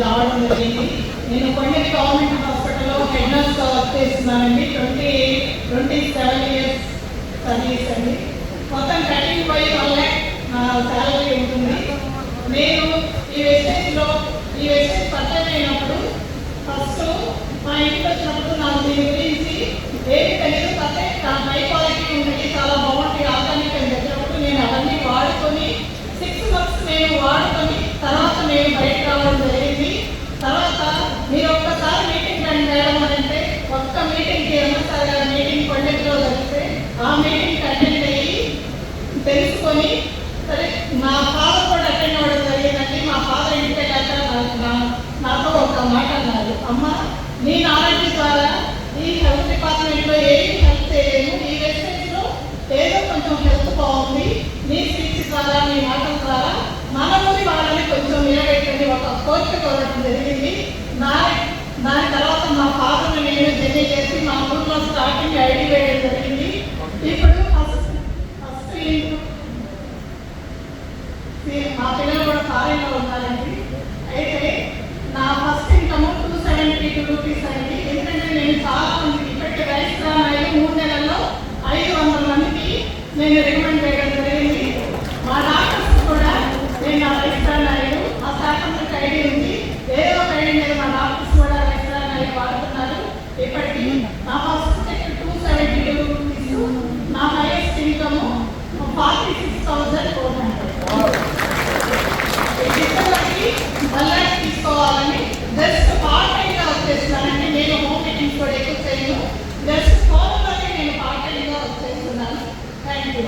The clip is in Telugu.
రావడం జరిగింది. నేను కొండకి గవర్నమెంట్ హాస్పిటల్లో హెడ్ నర్స్గా వర్క్ చేస్తున్నానండి. 27 years సర్వీస్ అండి. మొత్తం 13.1 lakh నా శాలరీ ఉంటుంది. నేను ఈ వెస్టేజ్లో పర్చేజ్ అయినప్పుడు ఫస్ట్ మా ఇంటికి వచ్చినప్పుడు నాకు దీని గురించి ఏమి తెలియదు. హై క్వాలిటీ ఉంటుంది, చాలా బాగుంటుంది, ఆర్గానిక్ అని చెప్పినప్పుడు నేను అవన్నీ వాడుకొని 6 months నేను వాడుకొని తర్వాత నేను బయటకు రావడం జరిగింది. తర్వాత మీరు ఒక్కసారి మీటింగ్ రండి మేడం అంటే ఒక్క మీటింగ్కి ఎంఎస్ఆర్ గారి మీటింగ్ కొండలో జరిగితే ఆ మీటింగ్ అటెండ్ అయ్యి తెలుసుకొని సరే మా ఫాదర్ కూడా అటెండ్ అవ్వడం జరిగిందండి. మా ఫాదర్ ఇంటికి నాతో ఒక మాట అన్నారు, అమ్మ నీ నాలెడ్జ్ ద్వారా ఈ హెల్త్ డిపార్ట్మెంట్లో ఏమి హెల్ప్ చేయలేము, ఈ వెస్టేజ్లో ఏదో కొంచెం హెల్త్ బాగుంది, నీ స్పీచ్ ద్వారా నీ మాటల ద్వారా మన ఊరి వాళ్ళని కొంచెం నిలబెట్టండి ఒక కోరిక కోరడం జరిగింది. దాని తర్వాత మా ఫాదర్ని నేను జర్నీ చేసి మా ఊర్లో స్టార్టింగ్ ఐడి వేయడం జరిగింది. ఇప్పుడు ఫస్ట్ మా పిల్లలు కూడా ఫారెన్లో ఉన్నారండి. అయితే నా ఫస్ట్ ఇన్కమ్ 272 rupees అండి. ఎందుకంటే నేను చాలా మందికి ఇప్పటికీ రైస్ గ్రామాలు 3 నెలల్లో 500 మందికి నేను రికమెండ్ చేయడం జరిగింది. మా డాక్టర్స్ కూడా నేను ఆ రైస్ గ్రామాలు ఆ శాఖకి ఐడి ఉంది, ఏదో ఒక ఐడి మీద మా డాక్టర్స్ కూడా రైస్ గ్రామాలు వాడుతున్నారు. ఇప్పటికీ నా ఫస్ట్ 272 rupees, నా హైయెస్ట్ ఇన్కమ్ 46,400. తీసుకోవాలని జస్ట్ పార్ట్ టైంగా వచ్చేస్తున్నానండి. నేను హోమ్ మీటింగ్స్ కూడా ఎక్కువ చేయను, జస్ట్ ఫోన్లోనే నేను పార్ట్ టైంగా వచ్చేస్తున్నాను. Thank you.